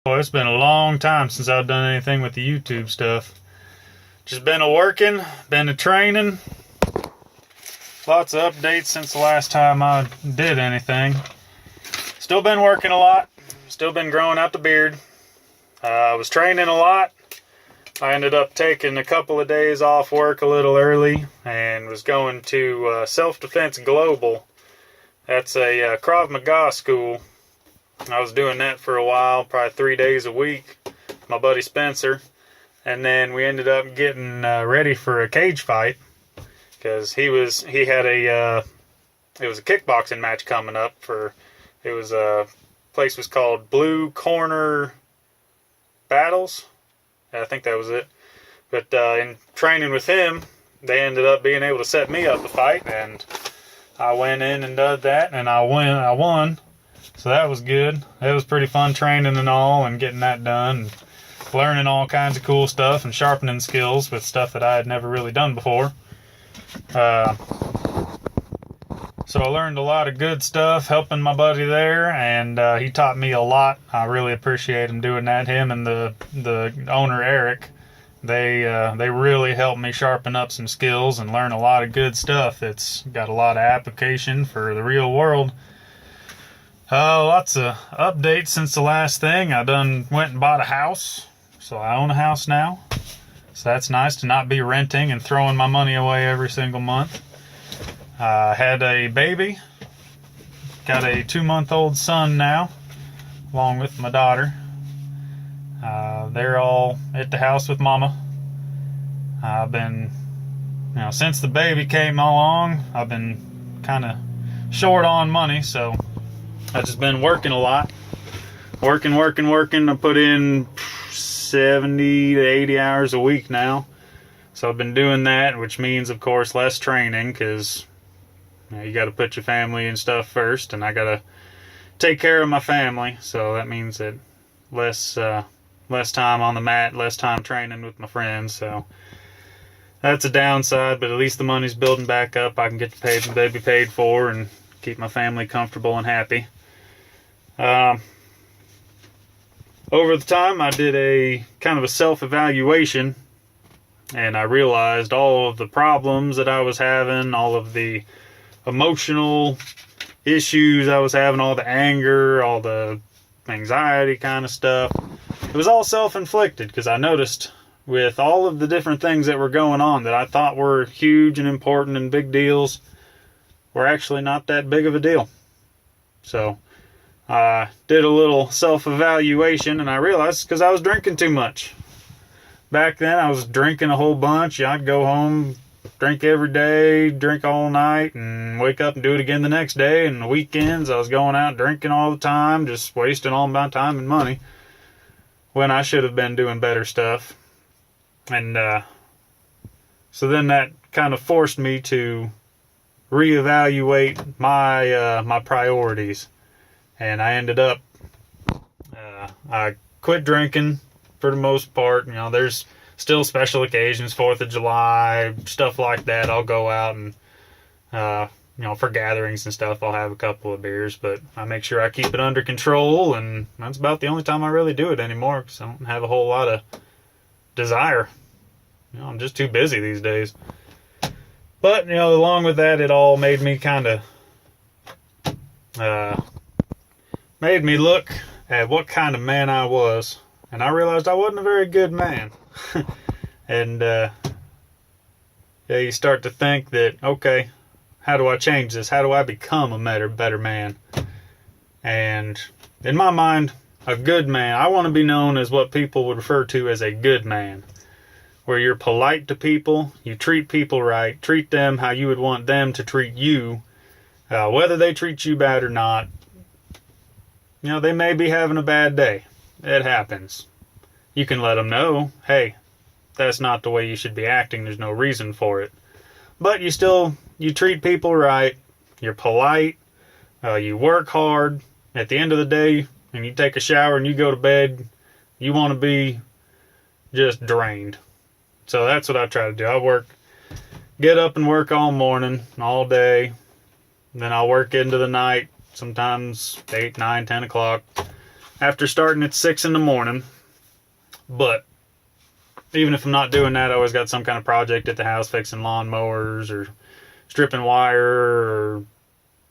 Boy, it's been a long time since I've done anything with the YouTube stuff. Just been a working, been a training. Lots of updates since the last time I did anything. Still been working a lot. Still been growing out the beard. I was training a lot. I ended up taking a couple of days off work a little early and was going to Self-Defense Global. That's a Krav Maga school. I was doing that for a while, probably 3 days a week. My buddy Spencer. And then we ended up getting ready for a cage fight because it was a kickboxing match coming up place was called Blue Corner Battles. I think that was it. But in training with him, they ended up being able to set me up to fight, and I went in and did that, and I won. So that was good. It was pretty fun training and all, and getting that done, and learning all kinds of cool stuff, and sharpening skills with stuff that I had never really done before. So I learned a lot of good stuff helping my buddy there, and he taught me a lot. I really appreciate him doing that. Him and the owner, Eric, they really helped me sharpen up some skills and learn a lot of good stuff that's got a lot of application for the real world. Lots of updates since the last thing. I done went and bought a house, so I own a house now. So that's nice to not be renting and throwing my money away every single month. Had a baby. Got a 2-month-old son now, along with my daughter. They're all at the house with mama. I've been, since the baby came along, I've been kind of short on money, so I've just been working a lot. Working. I put in 70 to 80 hours a week now. So I've been doing that, which means, of course, less training, because you got to put your family and stuff first, and I got to take care of my family. So that means that less time on the mat, less time training with my friends. So that's a downside, but at least the money's building back up. I can get the baby paid for and keep my family comfortable and happy. Over the time, I did a kind of a self-evaluation, and I realized all of the problems that I was having, all of the emotional issues I was having, all the anger, all the anxiety kind of stuff. It was all self-inflicted, because I noticed with all of the different things that were going on that I thought were huge and important and big deals were actually not that big of a deal. So I did a little self-evaluation, and I realized because I was drinking too much. Back then, I was drinking a whole bunch. I'd go home, drink every day, drink all night, and wake up and do it again the next day. And the weekends, I was going out drinking all the time, just wasting all my time and money, when I should have been doing better stuff. And so then that kind of forced me to reevaluate my priorities. And I ended up, I quit drinking for the most part. There's still special occasions, 4th of July, stuff like that. I'll go out and, for gatherings and stuff, I'll have a couple of beers. But I make sure I keep it under control, and that's about the only time I really do it anymore, because I don't have a whole lot of desire. I'm just too busy these days. But, along with that, it all made me kind of, made me look at what kind of man I was, and I realized I wasn't a very good man. And you start to think that, okay, how do I change this? How do I become a better man? And in my mind, a good man, I want to be known as what people would refer to as a good man, where you're polite to people, you treat people right, treat them how you would want them to treat you, whether they treat you bad or not. They may be having a bad day. It happens. You can let them know, hey, that's not the way you should be acting. There's no reason for it. But you treat people right. You're polite. You work hard. At the end of the day, and you take a shower and you go to bed, you want to be just drained. So that's what I try to do. I get up and work all morning, all day. Then I'll work into the night, sometimes 8, 9, 10 o'clock. after starting at 6 in the morning. But even if I'm not doing that, I always got some kind of project at the house, fixing lawnmowers or stripping wire or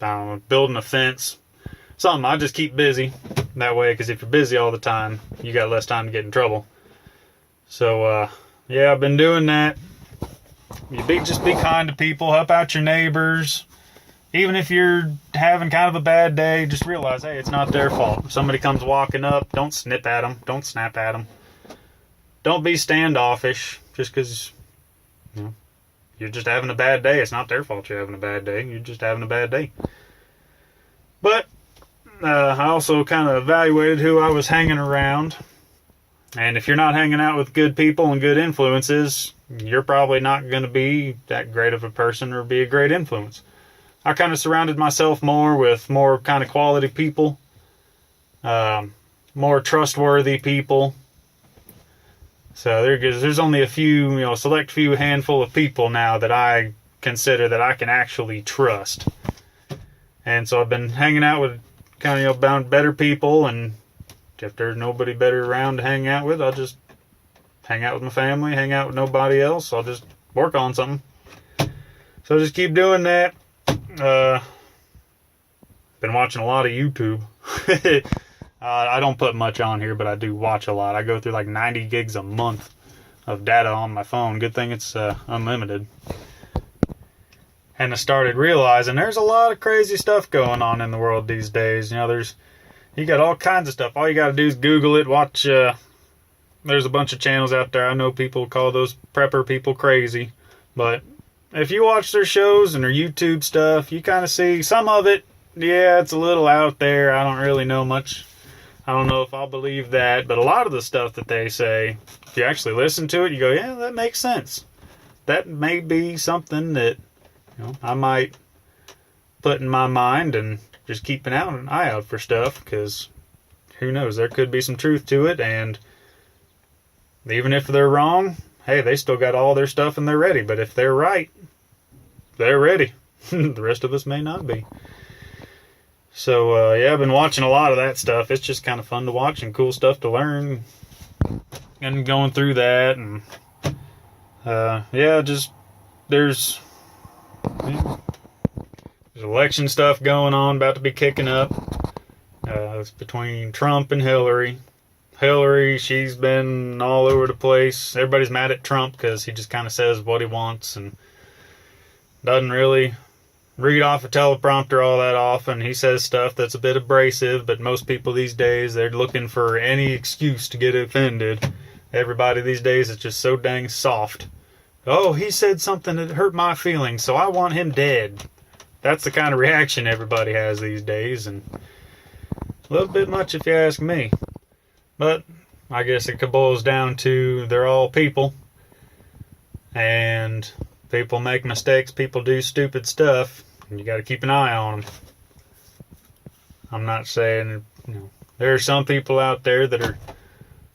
I don't know, building a fence. Something. I just keep busy that way, because if you're busy all the time, you got less time to get in trouble. So, yeah, I've been doing that. Just be kind to people, help out your neighbors. Even if you're having kind of a bad day, just realize, hey, it's not their fault. If somebody comes walking up, don't snip at them, don't snap at them. Don't be standoffish just because you're just having a bad day. It's not their fault you're having a bad day. You're just having a bad day. But I also kind of evaluated who I was hanging around. And if you're not hanging out with good people and good influences, you're probably not going to be that great of a person or be a great influence. I kind of surrounded myself more with more kind of quality people, more trustworthy people. So there's only a few, select few handful of people now that I consider that I can actually trust. And so I've been hanging out with kind of, better people, and if there's nobody better around to hang out with, I'll just hang out with my family, hang out with nobody else. I'll just work on something. So just keep doing that. Been watching a lot of YouTube. I don't put much on here, but I do watch a lot. I go through like 90 gigs a month of data on my phone. Good thing it's unlimited. And I started realizing there's a lot of crazy stuff going on in the world these days. You got all kinds of stuff. All you got to do is Google it, watch. There's a bunch of channels out there. I know people call those prepper people crazy. But if you watch their shows and their YouTube stuff, you kind of see some of it. Yeah, it's a little out there. I don't really know much. I don't know if I'll believe that. But a lot of the stuff that they say, if you actually listen to it, you go, yeah, that makes sense. That may be something that I might put in my mind and just keep an eye out for stuff, because who knows, there could be some truth to it. And even if they're wrong, hey, they still got all their stuff and they're ready. But if they're right, they're ready. The rest of us may not be. So, yeah, I've been watching a lot of that stuff. It's just kind of fun to watch and cool stuff to learn. And going through that. And, yeah, just, there's election stuff going on, about to be kicking up. It's between Trump and Hillary. Hillary, she's been all over the place. Everybody's mad at Trump because he just kind of says what he wants and doesn't really read off a teleprompter all that often. He says stuff that's a bit abrasive, but most people these days, they're looking for any excuse to get offended. Everybody these days is just so dang soft. Oh, he said something that hurt my feelings, so I want him dead. That's the kind of reaction everybody has these days, and a little bit much if you ask me. But I guess it boils down to they're all people, and people make mistakes, people do stupid stuff, and you got to keep an eye on them. I'm not saying, there are some people out there that are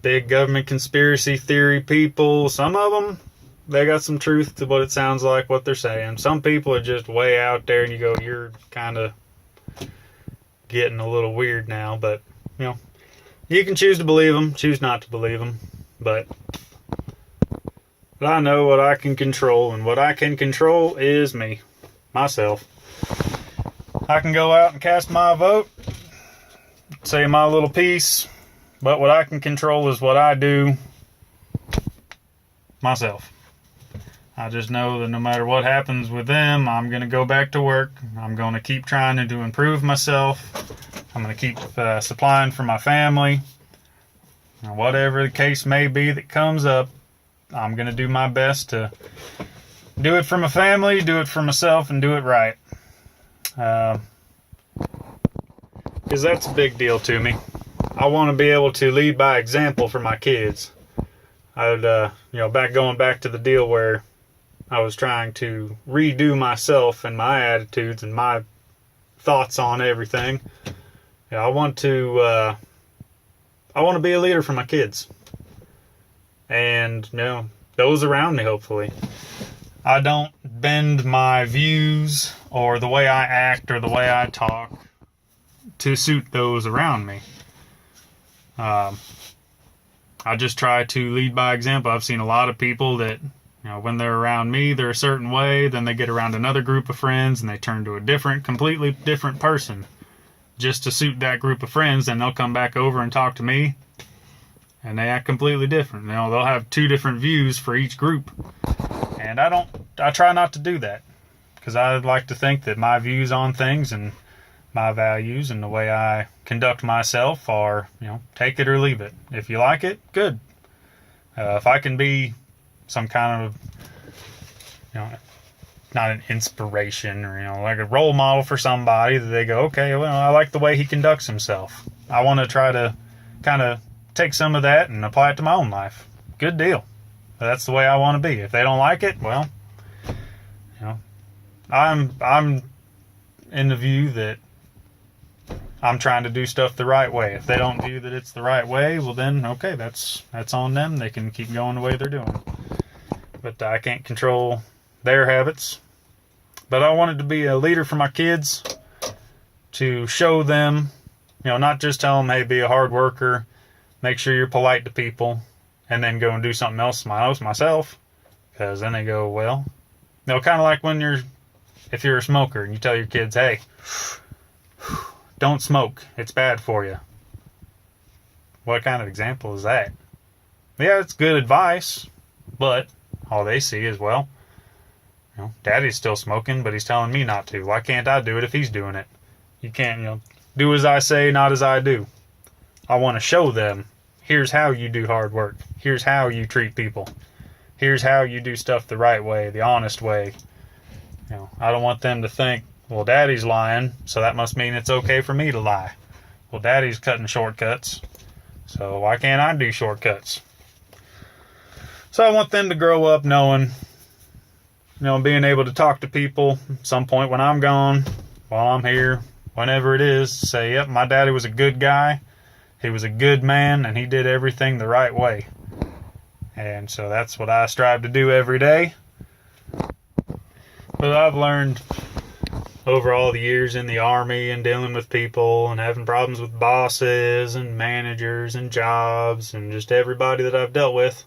big government conspiracy theory people. Some of them, they got some truth to what it sounds like, what they're saying. Some people are just way out there, and you go, you're kind of getting a little weird now. But, you can choose to believe them, choose not to believe them. But I know what I can control, and what I can control is me, myself. I can go out and cast my vote, say my little piece, but what I can control is what I do myself. I just know that no matter what happens with them, I'm going to go back to work. I'm going to keep trying to improve myself. I'm going to keep supplying for my family. Whatever the case may be that comes up, I'm going to do my best to do it for my family, do it for myself, and do it right. Because that's a big deal to me. I want to be able to lead by example for my kids. Going back to the deal where I was trying to redo myself and my attitudes and my thoughts on everything. I want to be a leader for my kids. And, those around me, hopefully. I don't bend my views or the way I act or the way I talk to suit those around me. I just try to lead by example. I've seen a lot of people that, when they're around me, they're a certain way. Then they get around another group of friends and they turn to a completely different person just to suit that group of friends. Then they'll come back over and talk to me and they act completely different. They'll have two different views for each group. And I try not to do that because I like to think that my views on things and my values and the way I conduct myself are, take it or leave it. If you like it, good. If I can be some kind of, not an inspiration or, like a role model for somebody that they go, okay, well, I like the way he conducts himself. I want to try to kind of take some of that and apply it to my own life. Good deal. That's the way I want to be. If they don't like it, well, I'm in the view that I'm trying to do stuff the right way. If they don't view that it's the right way, well then, okay, that's on them. They can keep going the way they're doing. But I can't control their habits. But I wanted to be a leader for my kids, to show them, not just tell them, hey, be a hard worker, make sure you're polite to people, and then go and do something else myself. Because then they go, well, kind of like if you're a smoker and you tell your kids, hey, don't smoke. It's bad for you. What kind of example is that? Yeah, it's good advice, but all they see is, well, Daddy's still smoking, but he's telling me not to. Why can't I do it if he's doing it? You can't, do as I say, not as I do. I want to show them, here's how you do hard work. Here's how you treat people. Here's how you do stuff the right way, the honest way. I don't want them to think, well, Daddy's lying, so that must mean it's okay for me to lie. Well, Daddy's cutting shortcuts, so why can't I do shortcuts? So I want them to grow up knowing, being able to talk to people at some point when I'm gone, while I'm here, whenever it is, say, yep, my daddy was a good guy, he was a good man, and he did everything the right way. And so that's what I strive to do every day. But I've learned over all the years in the Army and dealing with people and having problems with bosses and managers and jobs and just everybody that I've dealt with,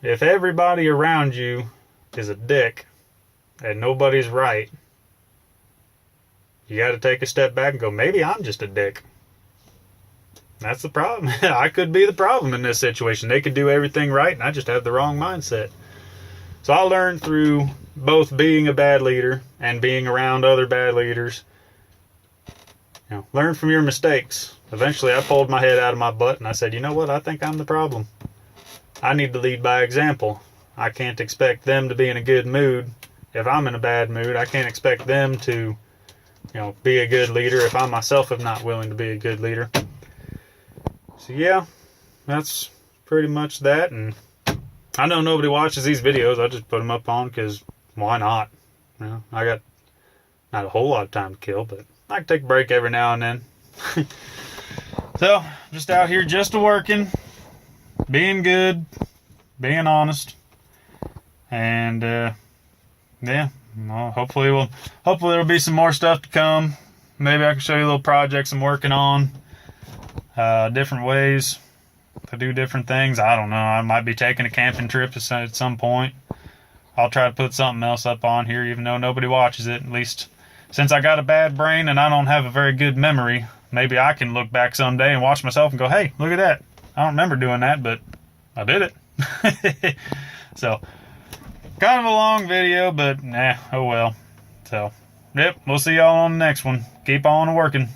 if everybody around you is a dick and nobody's right, you got to take a step back and go, maybe I'm just a dick. That's the problem. I could be the problem in this situation. They could do everything right and I just have the wrong mindset. So I learned through both being a bad leader and being around other bad leaders. Learn from your mistakes. Eventually I pulled my head out of my butt and I said, you know what? I think I'm the problem. I need to lead by example. I can't expect them to be in a good mood if I'm in a bad mood. I can't expect them to, be a good leader if I myself am not willing to be a good leader. So yeah, that's pretty much that. And I know nobody watches these videos. I just put them up on because why not? I got not a whole lot of time to kill, but I can take a break every now and then. So, just out here just working, being good, being honest, and yeah, well, hopefully there'll be some more stuff to come. Maybe I can show you little projects I'm working on, different ways to do different things. I don't know. I might be taking a camping trip at some point. I'll try to put something else up on here, even though nobody watches it. At least since I got a bad brain and I don't have a very good memory, maybe I can look back someday and watch myself and go, hey, look at that. I don't remember doing that, but I did it. So, kind of a long video, but oh well. So, yep, we'll see y'all on the next one. Keep on working.